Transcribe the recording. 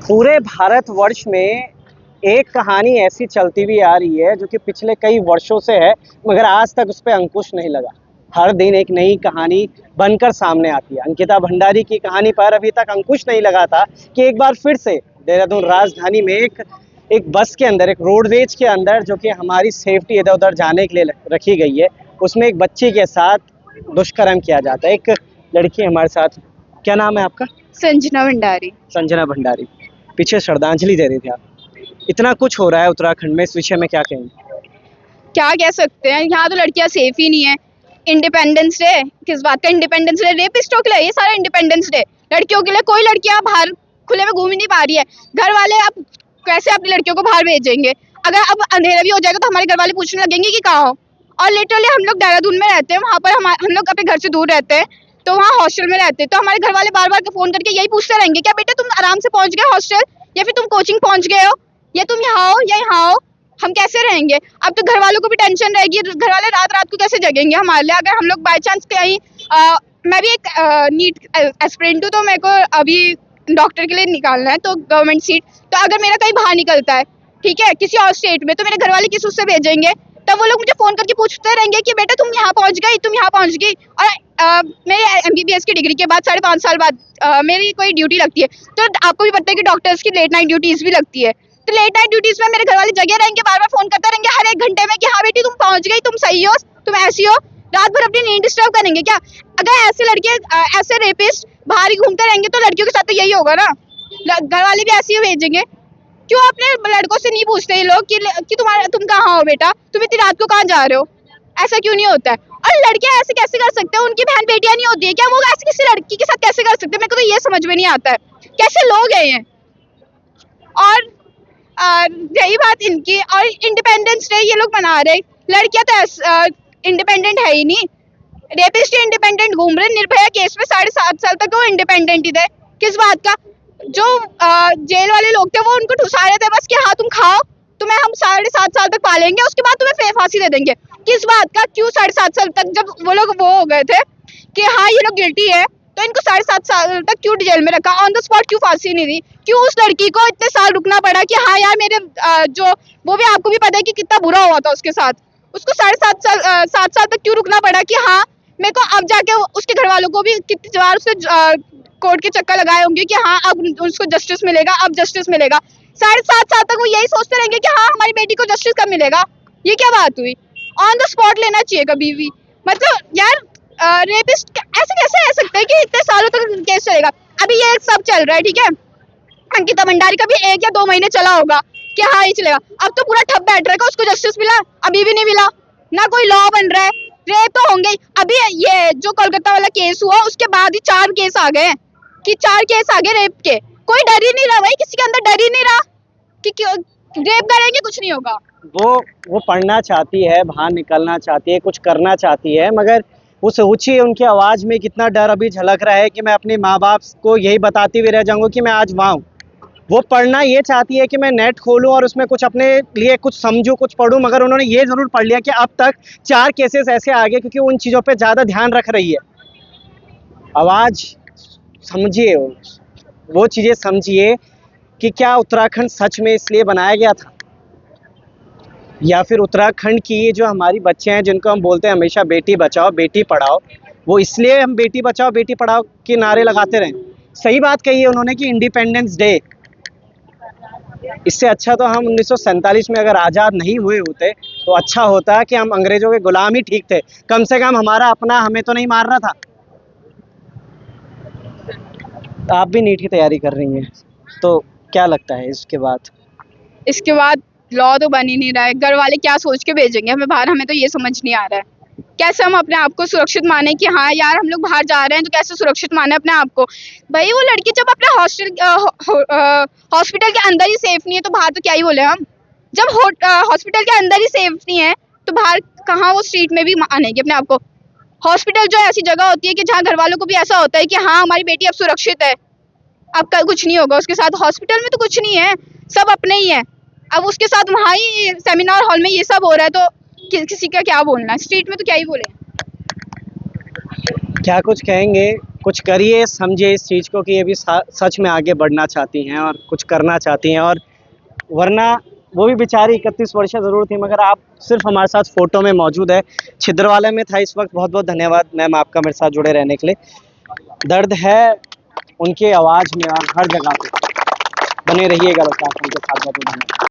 पूरे भारतवर्ष में एक कहानी ऐसी चलती हुई आ रही है जो कि पिछले कई वर्षों से है, मगर आज तक उस पे अंकुश नहीं लगा। हर दिन एक नई कहानी बनकर सामने आती है। अंकिता भंडारी की कहानी पर अभी तक अंकुश नहीं लगा था कि एक बार फिर से देहरादून राजधानी में एक बस के अंदर, एक रोडवेज के अंदर, जो कि हमारी सेफ्टी इधर उधर जाने के लिए रखी गई है, उसमें एक बच्ची के साथ दुष्कर्म किया जाता है। एक लड़की हमारे साथ, क्या नाम है आपका? संजना भंडारी। संजना भंडारी। पीछे श्रद्धांजलि दे रही थी आप। इतना कुछ हो रहा है उत्तराखंड में, इस विषय में क्या कहेंगे? क्या कह सकते हैं, यहाँ तो लड़कियां सेफ ही नहीं है। इंडिपेंडेंस डे, किस बात का इंडिपेंडेंस डे? रेपिस्टों के लिए ये सारा इंडिपेंडेंस डे। लड़कियों के लिए कोई लड़कियां बाहर खुले में घूम ही नहीं पा रही है। घर वाले अब कैसे अपनी लड़कियों को बाहर भेजेंगे? अगर अब अंधेरा भी हो जाएगा तो हमारे घर वाले पूछने लगेंगे कि कहाँ हो। और लिटरली हम लोग देहरादून में रहते हैं, वहाँ पर हम लोग अपने घर से दूर रहते हैं, तो वहाँ हॉस्टल में रहते हैं। तो हमारे घर वाले बार बार फोन करके यही पूछते रहेंगे, क्या बेटा तुम आराम से पहुंच गए हॉस्टल, या फिर तुम कोचिंग पहुंच गए हो, या तुम यहाँ हो या यहाँ हो? हम कैसे रहेंगे? अब तो घर वालों को भी टेंशन रहेगी, घर वाले रात रात को कैसे जगेंगे हमारे लिए? अगर हम लोग बाय चांस कहीं मैं भी एक नीट एस्पिरेंट हूँ, तो मेरे को अभी डॉक्टर के लिए निकालना है, तो गवर्नमेंट सीट। तो अगर मेरा कहीं बाहर निकलता है, ठीक है, किसी और स्टेट में, तो मेरे घर वाले किस उससे भेजेंगे? तब वो लोग मुझे फोन करके पूछते रहेंगे कि बेटा तुम यहाँ पहुंच गई, तुम यहाँ पहुंच गई। और मेरे MBBS की डिग्री के बाद 5.5 साल बाद मेरी कोई ड्यूटी लगती है, तो आपको भी पता है कि डॉक्टर्स की लेट नाइट ड्यूटीज भी लगती है। तो लेट नाइट ड्यूटीज में मेरे घर वाले जगह रहेंगे, बार बार फोन करते रहेंगे हर एक घंटे में कि हाँ बेटी तुम पहुंच गई, तुम सही हो, तुम ऐसी हो। रात भर अपनी नींद डिस्टर्ब करेंगे क्या? अगर ऐसे लड़के ऐसे रेपिस्ट बाहर ही घूमते रहेंगे तो लड़कियों के साथ तो यही होगा ना। घर वाले भी ऐसे ही भेजेंगे। क्यों अपने लड़कों से नहीं पूछते ये लोग कि तुम कहाँ हो बेटा, तुम इतनी रात को कहाँ जा रहे हो? ऐसा क्यों नहीं होता है? और लड़कियां ऐसे कैसे कर सकते हैं? उनकी बहन बेटियां नहीं होती है क्या? वो ऐसे किसी लड़की के साथ कैसे कर सकते हैं? मेरे को तो ये समझ में नहीं आता है, कैसे लोग हैं ये। और यही बात इनकी। और इंडिपेंडेंस डे ये लोग मना रहे, लड़कियां तो इंडिपेंडेंट है ही नहीं। रेपिस्ट इंडिपेंडेंट घूम रहे, निर्भया केस में 7.5 साल तक वो इंडिपेंडेंट ही थे। किस बात का? जो जेल वाले लोग थे वो उनको ठुसा रहे थे बस कि हाँ तुम खाओ, तुम्हें हम 7.5 साल तक पालेंगे, उसके बाद तुम्हें फांसी दे देंगे। किस बात का? क्यों 7.5 साल तक? जब वो लोग वो हो गए थे कि हाँ ये लोग गिल्टी है, तो इनको 7.5 साल तक क्यों जेल में रखा? ऑन द स्पॉट क्यों फांसी नहीं दी? क्यों उस लड़की को इतने साल रुकना पड़ा कि हाँ यार मेरे जो वो भी आपको भी पता है कि कितना बुरा हुआ था उसके साथ, उसको 7 साल तक क्यों रुकना पड़ा कि हाँ मेरे को अब जाके उसके घर वालों को भी कितनी बार उससे कोर्ट के चक्कर लगाए होंगे कि हाँ अब उसको जस्टिस मिलेगा, अब जस्टिस मिलेगा। 7.5 साल तक वो यही सोचते रहेंगे कि हाँ हमारी बेटी को जस्टिस कब मिलेगा। ये क्या बात हुई? ऑन द स्पॉट लेना चाहिए कभी भी। मतलब यार रेपिस्ट ऐसे कैसे रह सकते हैं कि इतने सालों तक केस चलेगा? अभी ये सब चल रहा है, ठीक है, अंकिता भंडारी का भी 1 या 2 महीने चला होगा कि हाँ ये चलेगा। अब तो पूरा ठप बैठ रहेगा, उसको जस्टिस मिला अभी भी नहीं मिला, ना कोई लॉ बन रहा है। रेप तो होंगे ही। अभी ये जो कोलकाता वाला केस हुआ उसके बाद ही 4 केस आ गए कि 4 केस आ गए रेप के। कोई डर ही नहीं रहा भाई, किसी के अंदर डर ही नहीं रहा कि रेप करेंगे कुछ नहीं होगा। वो पढ़ना चाहती है, बाहर निकलना चाहती है, कुछ करना चाहती है, मगर उस ऊंची उनकी आवाज़ में कितना डर अभी झलक रहा है कि मैं अपने माँ बाप को यही बताती हुई रह जाऊंगा कि मैं आज वहाँ हूँ। वो पढ़ना ये चाहती है कि मैं नेट खोलूं और उसमें कुछ अपने लिए कुछ समझूं, कुछ पढ़ूं, मगर उन्होंने ये ज़रूर पढ़ लिया कि अब तक 4 केसेस ऐसे आ गए, क्योंकि उन चीज़ों पे ज़्यादा ध्यान रख रही है। आवाज़ समझिए, वो चीज़ें समझिए कि क्या उत्तराखंड सच में इसलिए बनाया गया था, या फिर उत्तराखंड की ये जो हमारी बच्चे हैं जिनको हम बोलते हैं हमेशा बेटी बचाओ बेटी पढ़ाओ, वो इसलिए हम बेटी बचाओ बेटी पढ़ाओ के नारे लगाते रहें। सही बात कही है उन्होंने कि इंडिपेंडेंस डे, इससे अच्छा तो हम 1947 में अगर आज़ाद नहीं हुए होते तो अच्छा होता कि हम अंग्रेजों के गुलाम ही ठीक थे, कम से कम हमारा अपना हमें तो नहीं मार रहा था। आप भी नीट की तैयारी कर रही हैं, तो क्या लगता है इसके बाद लॉ तो बन ही नहीं रहा है। घर वाले क्या सोच के भेजेंगे हमें बाहर? हमें तो ये समझ नहीं आ रहा है कैसे हम अपने आप को सुरक्षित माने कि हाँ यार हम लोग बाहर जा रहे हैं, तो कैसे सुरक्षित माने अपने आप को? भाई वो लड़की जब अपने हॉस्पिटल के अंदर ही सेफ नहीं है तो बाहर तो क्या ही बोले हम। जब हॉस्पिटल के अंदर ही सेफ नहीं है तो बाहर कहाँ वो स्ट्रीट में भी मानेंगे अपने आप को? हॉस्पिटल जो ऐसी जगह होती है कि जहाँ घर वालों को भी ऐसा होता है कि हाँ हमारी बेटी अब सुरक्षित है, अब कल कुछ नहीं होगा उसके साथ। हॉस्पिटल में तो कुछ नहीं है, सब अपने ही है। अब उसके साथ वहाँ ही सेमिनार हॉल में ये सब हो रहा है, तो किसी का क्या बोलना है? स्ट्रीट में तो क्या ही बोले। क्या कुछ कहेंगे कुछ करिए, समझिए इस चीज़ को कि ये भी सच में आगे बढ़ना चाहती हैं और कुछ करना चाहती हैं। और वरना वो भी बेचारी 31 वर्ष ज़रूर थी, मगर आप सिर्फ हमारे साथ फ़ोटो में मौजूद है। छिंदवाड़ा में था इस वक्त। बहुत बहुत धन्यवाद मैम आपका मेरे साथ जुड़े रहने के लिए। दर्द है उनकी आवाज़ में और हर जगह पे। बने रहिएगा लोग के साथ। बहुत बहुत धन्यवाद।